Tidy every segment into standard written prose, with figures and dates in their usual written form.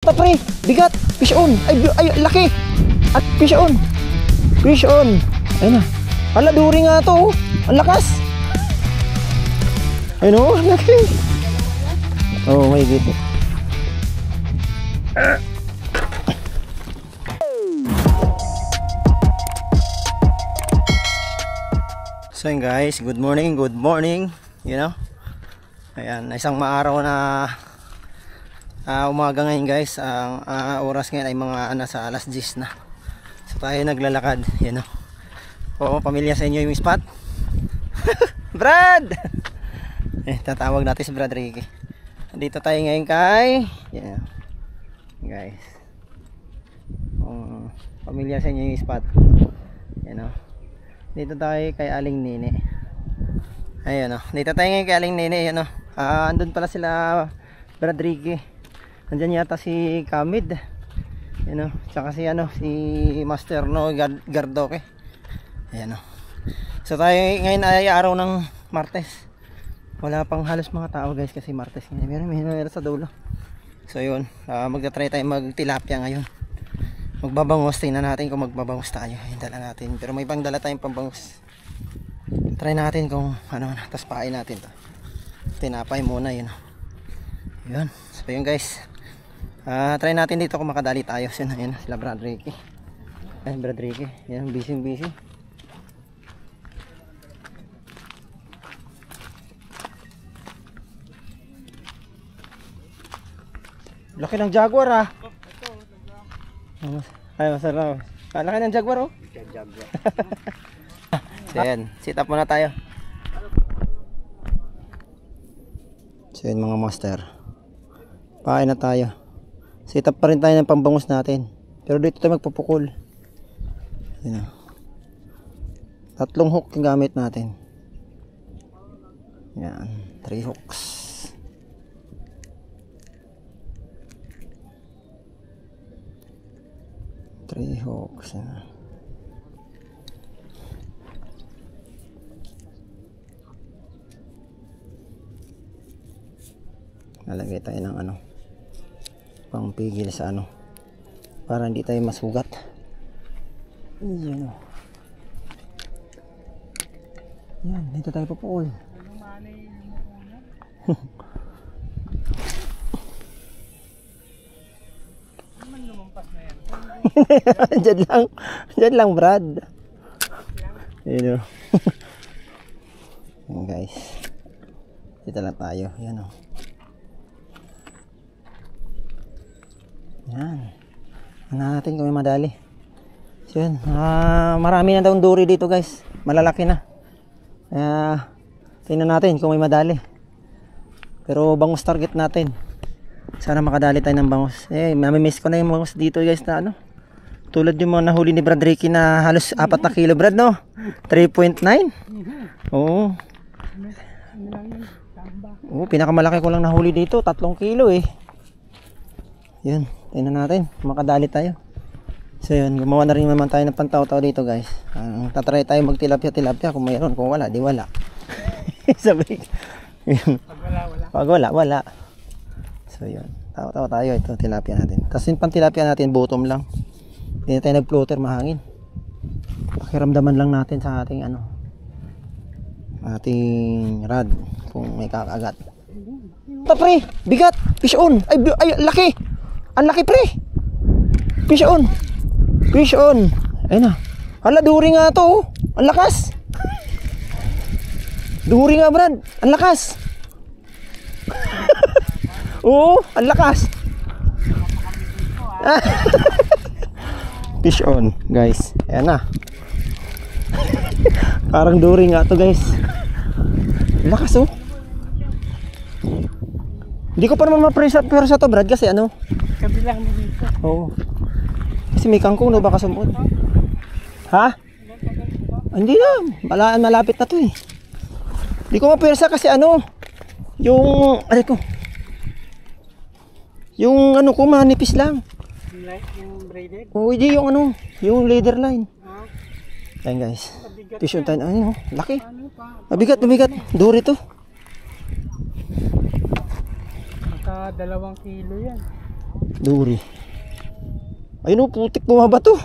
Pre, bigat, fish on. Ay, laki. At fish on. Fish on. Ayun na. Hala, duri nga to. Ang lakas. Ayun o, laki. Oh, may gito. So yun guys, good morning. You know. Ayan, isang maaraw na umaga ngayon guys. Ang oras ngayon ay mga nasa alas 10 na. So tayo naglalakad, you know. Oo, pamilya sa inyo yung spot. Brad! Tatawag natin si Brad Ricky. Dito tayo ngayon kay guys. Pamilya sa inyo yung spot. You know. Dito tayo kay Aling Nene. Ayun o. Dito tayo ngayon kay Aling Nene. Ayun o. Andun pala sila Brad Ricky. Andyan yata si Kamid. Ayun o. Tsaka si Master no Gardoke. Ayun o. So tayo ngayon ay araw ng Martes. Wala pang halos mga tao guys kasi Martes ngayon. Meron sa dulo. So yun. Magta-try tayo magtilapia ngayon. Magbabangos, tingnan natin kung magbabangos tayo. Hintala natin. Pero may pang dala tayong pambangos. Try natin kung ano, tapos pain natin to. Tinapay muna yun. Yun. So yun guys. Try natin dito kung makadali tayo. So yun, sila Brad Ricky. Brad Ricky. Yan, busy. Laki ng jaguar ah. Ay, masarap. Laki ng jaguar oh. Jaguar. So yan, sit up muna tayo. So yan mga master. Pain na tayo. Sit up pa rin tayo ng pambangus natin. Pero dito tayo magpupukul. Yan. 3 hook yung gamit natin. Yan, 3 hooks. Hooks. Nalagay tayo ng pangpigil sa para hindi tayo masugat. Yan o. Yan, dito tayo papukul. Diyan lang Brad. Ayun o. Yan guys. Dito lang tayo. Yan o. Yan. Ano natin kung may madali. So yun. Marami na daw duri dito guys. Malalaki na. Tingnan natin kung may madali. Pero bangus target natin. Sana makadali tayo ng bangus. Mamimiss ko na yung bangus dito guys na tulad yung mga nahuli ni Brad Ricky na halos 4 na kilo Brad no? 3.9? Oo. Oo, pinakamalaki ko lang nahuli dito 3 kilo eh. Yun, tingnan natin makadali tayo. So yun, gumawa na rin naman tayo ng pantaw-taw dito guys. Tatry tayo magtilapia kung mayroon, kung wala, di wala. Sabi pag wala. So yun, tawa tayo ito tilapia natin. Tapos yung pantilapia natin bottom lang. Hindi na tayo nag-floater, mahangin. Pakiramdaman lang natin sa ating ating rod kung may kakagat. Pre, bigat, fish on. Ay, laki. Ang laki pre. Fish on. Ayun na. Hala, duri nga to. Ang lakas. Duri nga Brad. Ang lakas. Oo, ang lakas. Fish on guys. Ayan na. Parang duri nga to guys. Lakas oh. Hindi ko pa naman ma-presa to Brad kasi kabilang mo dito. Oo. Kasi may kangkong no baka sumot. Ha? Hindi na. Malapit na to eh. Hindi ko ma-presa kasi yung yung ko manipis lang. Yung braided? Oo, hindi yung leather line. Ayan guys. Fish on tayo. Laki. Mabigat. Duri to. Naka 2 kilo yan. Duri. Ayun o, putik bumaba to.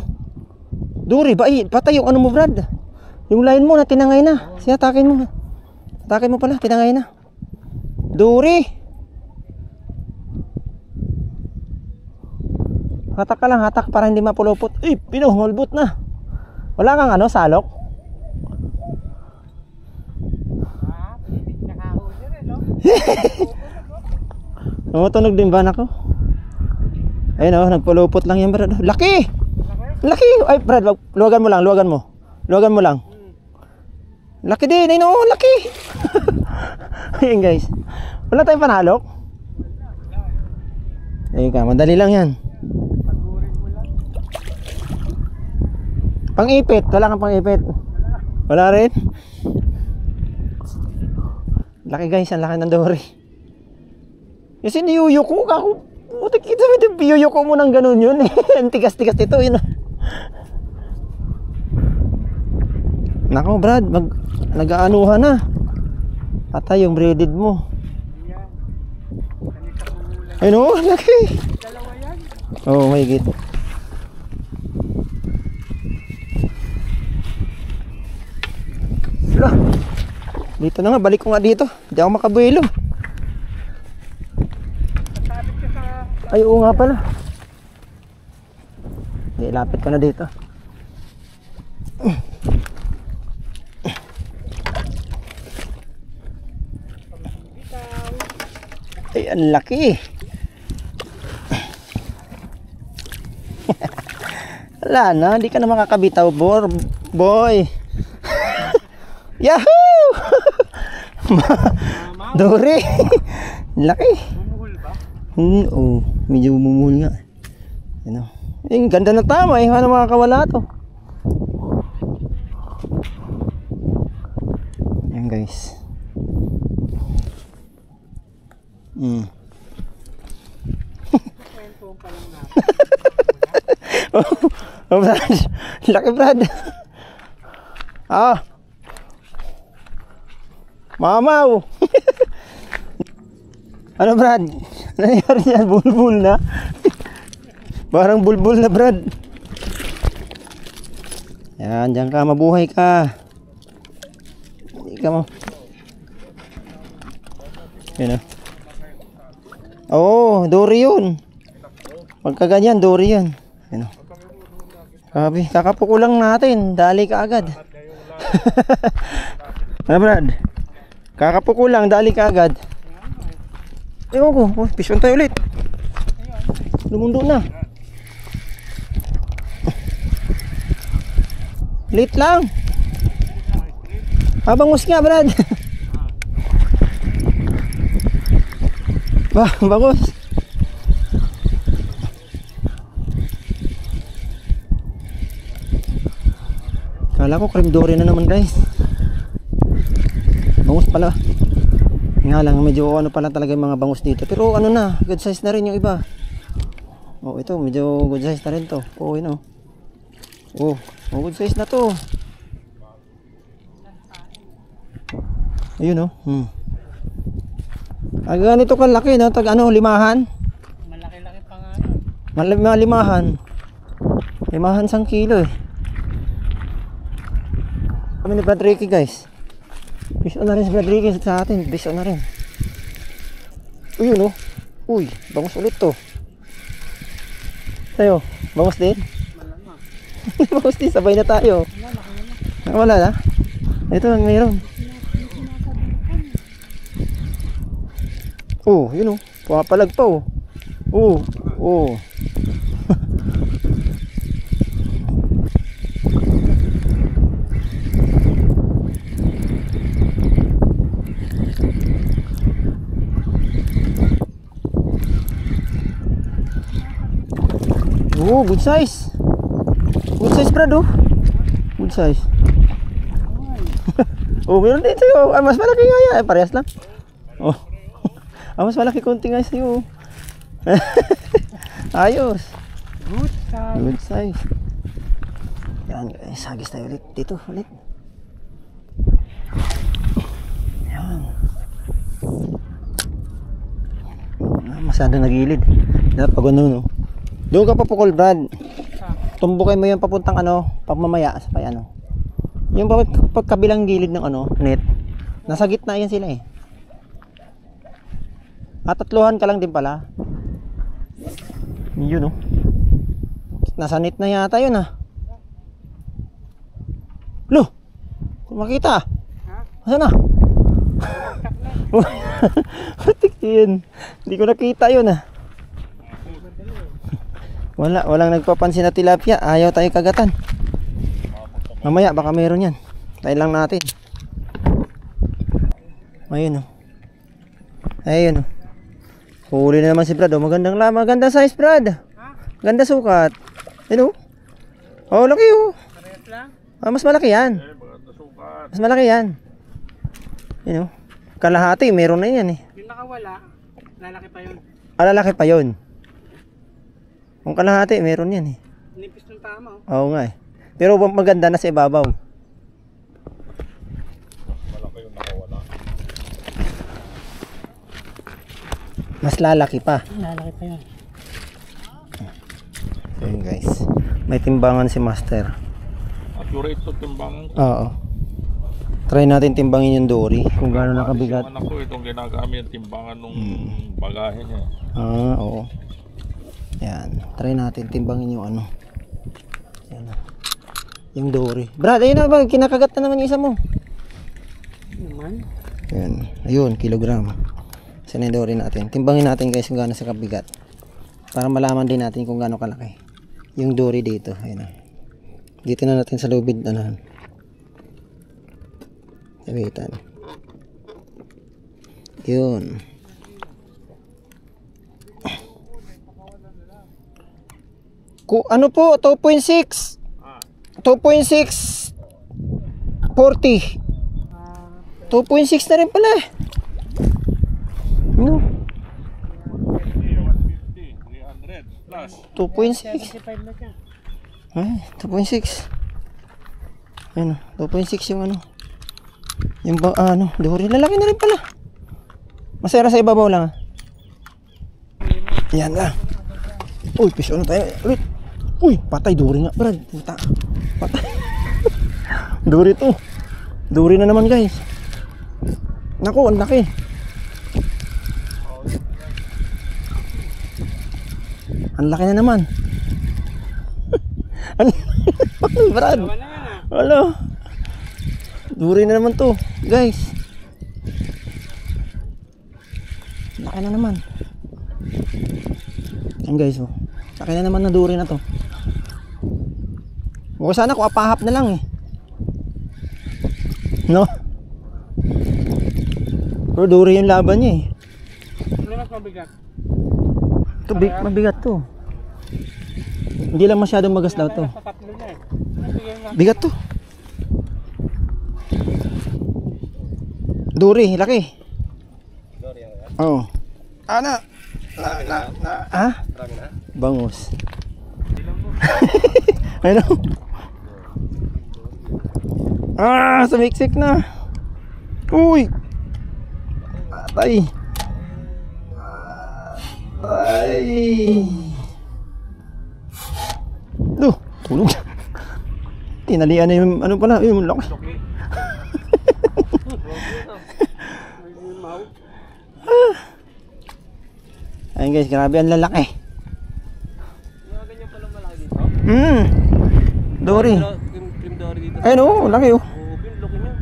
Duri, patay yung ano mo, Brad. Yung line mo na tinangay na. Sinatakin mo. Atakin mo pala, tinangay na. Duri. Hatak ka lang, hatak para hindi mapulupot. Eh, pinuhulbot na. Wala kang ano, salok? Tumutunog din ba ako? Ayun o, nagpulupot lang yan, Brad. Laki! Laki! Ay, Brad, luwagan mo lang, luwagan mo. Luwagan mo lang. Laki din, ayun o, laki! Ayun guys. Wala tayong panalok? Ayun ka, madali lang yan. Pang-ipit, wala kang pang-ipit. Wala rin? Laki guys, ang laki ng dory. Kasi niyuyo ko, kako. Buti kita mo, niyuyo ko mo ng ganun yun. Ang tigas-tigas ito, yun. Nako Brad, nag-aanuhan na. Patay yung braided mo. Ayun o, laki. Oo, may higit. Dito na nga, balik ko nga dito. Hindi ako makabuelo. Ay, oo nga pala. Hindi, lapit ko na dito. Ay, ang laki. Wala na, hindi ka na makakabitaw, boy. Yahoo! Dori. Laki. Bumuhol ba? Oo, medyo bumuhol nga. Ano? Eh, ganda na tama eh. Ano makakawala to? Ayan guys. Oh, Brad. Laki, Brad. Ah. Mamaw. Ano, Brad? Nangyari yan? Bulbul na. Parang bulbul na, Brad. Yan, dyan ka. Mabuhay ka. Hindi ka mo. Yan o. Oo, dory yun. Pagka ganyan, dory yun. Yan o. Sabi, kakapuko lang natin. Dali ka agad. Ano, Brad? Kakapuko lang, dali ka agad. Ewan ko, fishon tayo ulit. Lumundo na. Late lang. Bangus nga, Brad. Bangus. Kala ko cream dory na naman guys. Bangus pala. Nga lang medyo ano pala talaga yung mga bangus dito. Pero ano na, good size na rin yung iba. Oh, ito medyo good size na rin to. Oh, yun oh. Oh, good size na to. Ayun oh. Ganito kalaki no, tag ano, limahan. Malaki-laki pa nga. Limahan. Limahan 1 kilo eh. Kami ni Brad Ricky guys. Fish on na rin si Brad Ricky sa atin. Fish on na rin. Uyun oh. Uy, bangus ulit to. Tayo, bangus din? Malamang. Bangus din, sabay na tayo. Wala na? Ito, mayroon. Oh, yun oh. Pumapalag pa oh. Oh, oh. Oh, good size. Good size, Brad oh. Good size. Oh, meron din sa'yo. Mas malaki nga yan. Parehas lang. Oh. Mas malaki konti nga sa'yo. Ayos. Good size. Good size. Yan guys, hagis tayo ulit. Dito ulit. Yan. Masyadong nagilid. Pag ano, no? Doon ka pa pukol, Brad. Tumbukin mo yung papuntang ano, pagmamaya sa pay ano. Yung pagkabilang gilid ng ano, net. Nasa gitna yan sila eh. At tatluhan ka lang din pala. Yun, no? Nasa net na yata yun, ah. Lo! Kung makita. Masa na? Matik yun. Hindi ko nakita yun, ah. Walang nagpapansin na tilapia. Ayaw tayo kagatan. Mamaya baka meron yan. Tayo lang natin. Ayun, oh. Ayun, oh. Huli na naman si Brad, oh. Magandang size, Brad. Ganda sukat. Ayun, oh. Oh, laki, oh. Ah, mas malaki yan. Mas malaki yan. Ayun, oh. Kalahati, meron na yan, eh. Yung nakawala, lalaki pa yun. Ah, lalaki pa yun. Kung kalahati, meron yan, eh. Nipis ng tama, oh. Oo nga, eh. Pero maganda na sa ibabaw. Malaki yung nakawala. Mas lalaki pa. Lalaki pa yun. Ayun, guys. May timbangan si Master. Accurate to timbangan ko. Oo. Try natin timbangin yung dory. Kung gaano nakabigat. Yung anak ko, itong ginagamit yung timbangan nung bagahe niya. Ah, oo. Yan. Try natin timbangin yung ano. Yan. Yung dory. Brad, ayun na ba? Kinakagat na naman yung isa mo. Naman? Yan. Ayun, kilogram. Saan yung dory natin? Timbangin natin guys kung gaano sa kabigat. Para malaman din natin kung gaano kalaki. Yung dory dito. Ayun na. Dito na natin sa lubid. Ano. Sabitan. Yun. Ano po? 2.6. 2.6 40. 2.6 na rin pala. No. 300 plus. 2.6. 75 na siya. Ay, 2.6. Ayun, 2.6 yung ano. Yung ano, dory lalaki na rin pala. Masaya sa ibabaw lang. Yan na. Uy, piso na tayo ulit. Uy, patay dory nga, Brad. Puta. Patay. Dory to. Dory na naman, guys. Naku, ang laki. Ang laki na naman. Brad. Wala. Dory na naman to, guys. Laki na naman. Yan, guys, oh. Laki na naman na dory na to. Huwag sana kung apahap na lang, eh. No? Pero dory yung laban niya, eh. Ano mas mabigat? Ito, mabigat to. Hindi lang masyadong magas daw to. Sa tatlo na eh. Nabigyan na. Bigat to. Dory, laki. Oo. Ana. Ha? Bangus. Ano? Ah, sumiksik na. Uy. Patay. Ay. Duh, tulog. Tinalian na yung ano pala, yung laki. Ayun guys, grabe ang lalaki. Ganyan pala malaki dito. Dory. Cream dory dito. Ayun oh, laki oh. Laki niya.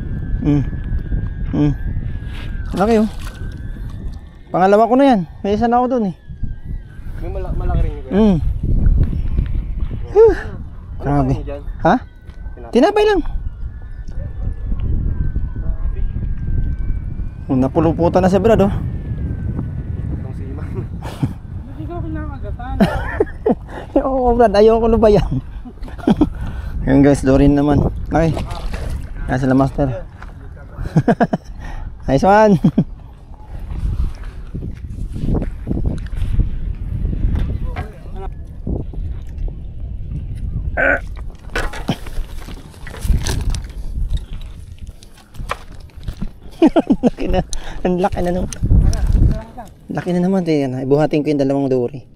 Laki oh. Pangalawa ko na yan. May isa na ako dun eh. May malaki rin yun. Grabe. Ha? Tinapay lang. Napuluputan na si Brad oh. Itong siman. Hindi ko kinakagatan. Oo Brad, ayaw ko lubayan. Ayun guys, dory naman. Okay. Nasa la master. Nice one. Laki na. Ang laki na naman. Laki na naman. Tingnan. Ibuhatin ko yung dalawang dory.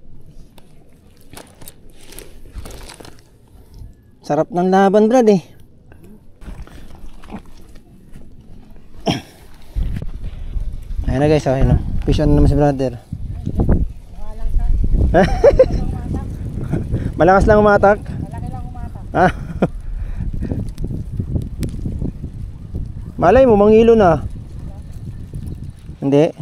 Sarap ng laban, Brad eh. Ayan na guys, ayun o. Fish on naman si brother. Malakas lang umatak? Malaki lang umatak. Ah. Malay mo, mangilo na. Hindi.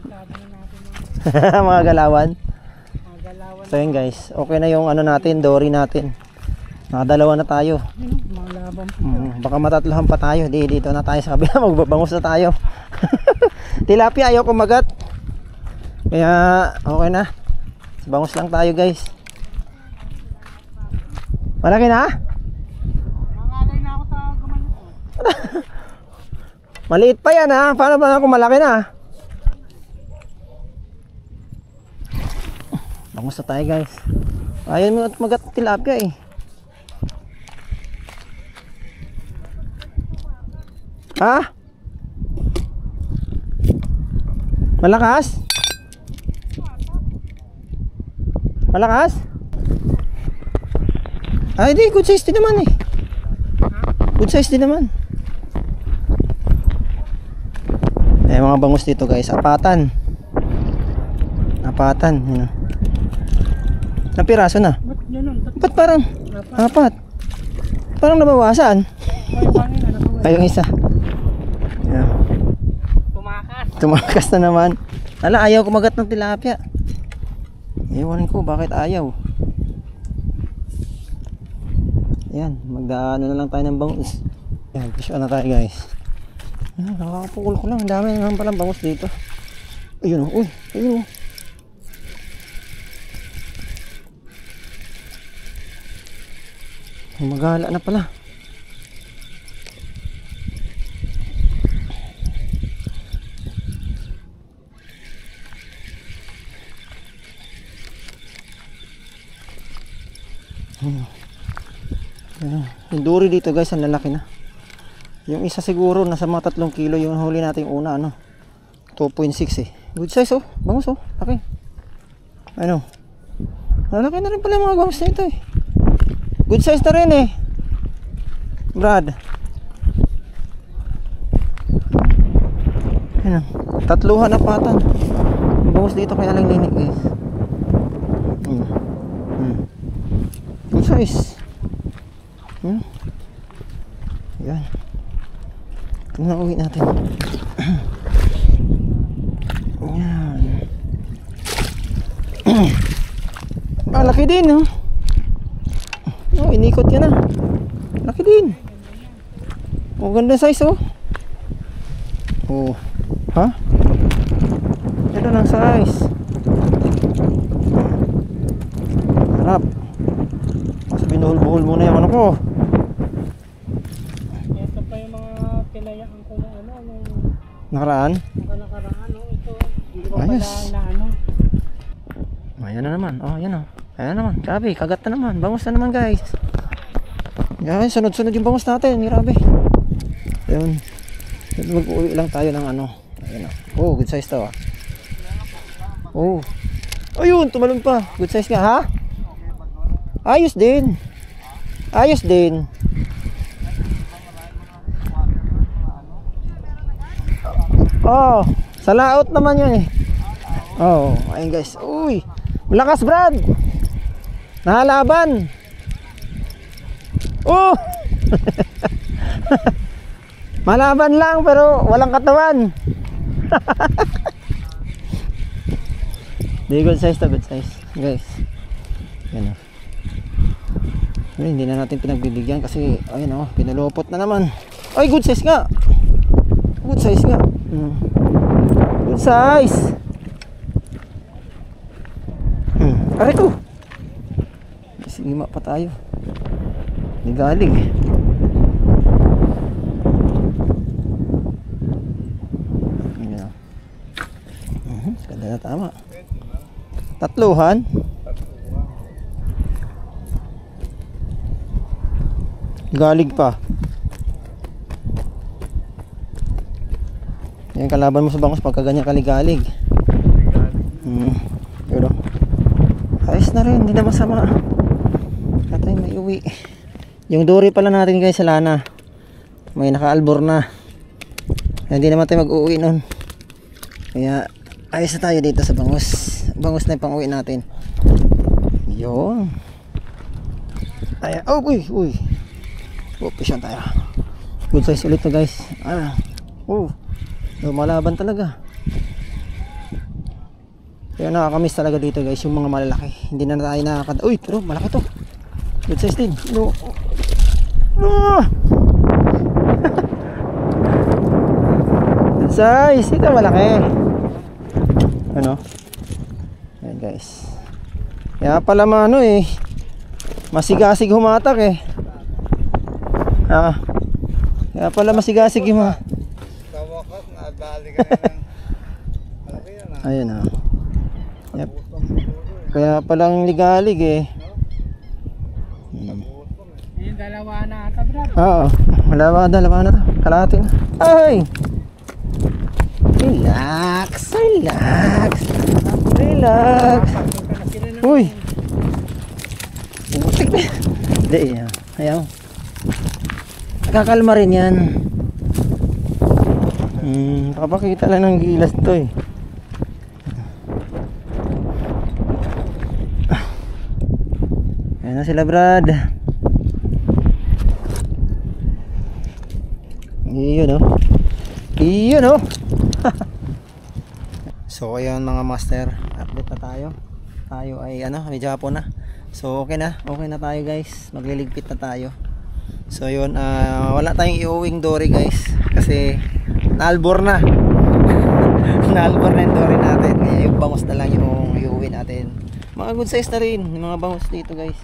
Sabi na natin Mga galawan. mga galawan. So yun guys, okay na yung ano natin, dory natin. Nakadalawa na tayo. Mga laban po. Baka matatlohan pa tayo. Dito na tayo sa kabila. Magbabangus na tayo. Tilapia ayaw kumagat. Kaya okay na. Bangus lang tayo guys. Malaki na? Nangalay na ako sa gumanon ko. Maliit pa yan ha. Paano ba kung malaki na? Bangus na tayo guys. Ayaw mo at magat tilapia eh. Ha? Malakas? Malakas? Ay di, good size din naman eh. Good size din naman. Eh mga bangus dito guys, apatan. Apatan, yun. Ilang piraso na? Ba't ganun? Ba't parang apat? Parang nabawasan. Ay, bangin na nakuha. Ay yung isa. Yeah. Tumakas. Tumakas na naman. Ala, ayaw kumagat ng tilapia. Ewan ko bakit ayaw. Yan, magdaano na lang tayo ng bangus. Yan, fish on na tayo guys. Nakakapukul ko lang. Ang dami naman palang bangus dito. Ayun o, uy, ayun o. Magala na pala. Yung dory dito guys, ang lalaki na. Yung isa siguro nasa mga 3 kilo. Yung huli natin una, ano, 2.6 eh. Good size oh, bangus oh, laki. Ano, malaki na rin pala mga bangus na ito eh. Good size na rin eh, Brad. Ano, tatluhan na patan. Bangus dito kay Aling Nini guys. Good size. Yan. Tingnan uwi natin. Yan. Laki din oh. Oh, inikot yan ah. Laki din. Oh, ganda size oh. Oh. Ha? Ganda ng size. Harap. Mas binuhol-buhol muna yung ano ko. Ito pa yung mga pinayaan ko ng ano, nung Nakaraan? nakaraan, no? Ito, hindi ko Ayos. pala na ano. Ayan na naman. Oh, ayan oh. Ayan naman. Grabe, kagat na naman. Bangus na naman guys. Yan, sunod-sunod yung bangus natin. Grabe. Ayun. Mag-uwi lang tayo ng ano. Ayan oh. Oh, good size to ah. Oh. Ayun, tumalon pa. Good size nga ha? Ayos din. Ayos din. Oh, sa laot naman yun eh. Oh, ayun guys. Uy, malakas Brad. Nahalaban. Oh. Malaban lang pero walang katawan. Di good size to, good size guys. Yan o. Ay, hindi na natin pinagbibigyan kasi ayun o, pinulupot na naman. Ay, good size nga. Good size nga. Good size. Aray ko. Sigima pa tayo. Nigalig. Ganda na tama. Tatluhan. Galig pa. Yan kalaban mo sa bangus pagka ganyan kaligalig. Pero ayos na rin, hindi na masama. Kaya tayo may uwi. uuwi. Yung dory pala natin guys sa lana, may nakaalbor na. Hindi naman tayo mag-uwi nun. Kaya ayos na tayo dito sa bangus. Bangus na yung pang-uwi natin. Yun. Ay, oh, uy. Pisyon tayo. Good size ulit to guys. Lumalaban talaga. Kaya nakakamiss talaga dito guys, yung mga malalaki. Hindi na tayo nakakad... Uy, pero malaki to. Good size din. No. Good size. Ito malaki. Ano? Ayan guys. Kaya pala masigasig humatak eh. Kaya pala masigasig yung mga... Kawakas, nadali ka na. Malaki yan ah. Ayun Yep. Kaya palang ligalig eh. Yung dalawa na ata, bro. Oo. Dalawa na. Kalahati na. Ay! Relax. Uy! Butik na. Hindi ayaw. Nakakalma rin yan. Nakapakita lang ng gilas to eh. Ayan na sila Brad. Iyon oh. So ayun mga master, update na tayo. Tayo ay medyo hapon na. So okay na tayo guys. Magliligpit na tayo. So yun, wala tayong iuwing dory guys kasi naalbor na. Naalbor na yung dory natin. Kaya yung bangus na lang yung iuwi natin. Mga good size na rin yung mga bangus dito guys.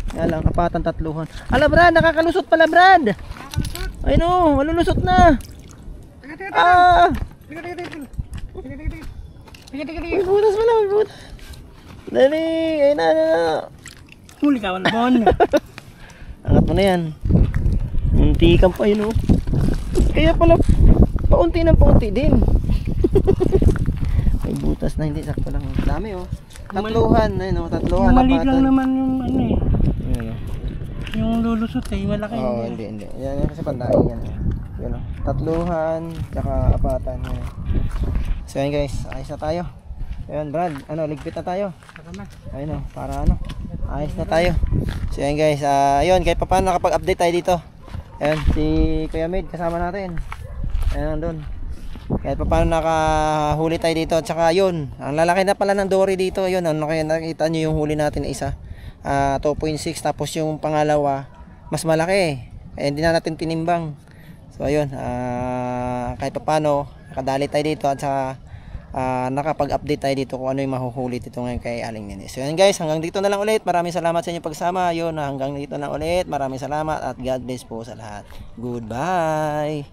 Kaya lang, kapatan tatluhan. Ala Brad, nakakalusot pala Brad. Ay no, malulusot na. May butas pala, may butas. Dali, ayun na. Huli ka, bon. Angat mo na yan. Muntikan pa yun Kaya pala, paunti ng paunti din. May butas na, hindi sakto lang. Dami Tatluhan, tatluhan. Yung maliit lang apatan. naman yung eh. Ayan, Yung lulusot malaki. Oo, hindi. Yan kasi pandaing yan. Yan tatluhan, tsaka apatan. Yan. So yan guys, ayos na tayo. Ayun Brad, ligpit na tayo. Ayun para ayos na tayo. So yan guys, ayun, kahit pa paano nakapag-update tayo dito. Ayun, si Kuya Med kasama natin. Ayun doon. Kahit pa paano nakahuli tayo dito. At saka yun, ang lalaki na pala ng dory dito. Ayun, kaya nakita nyo yung huli natin na isa. 2.6, tapos yung pangalawa mas malaki kaya hindi na natin tinimbang. So ayun, kahit pa paano nakadali tayo dito at saka nakapag-update tayo dito kung ano yung mahuhuli dito ngayon kay Aling Nene. So yun guys, hanggang dito na lang ulit. Maraming salamat sa inyong pagsama. Yun, hanggang dito na ulit. Maraming salamat at God bless po sa lahat. Goodbye.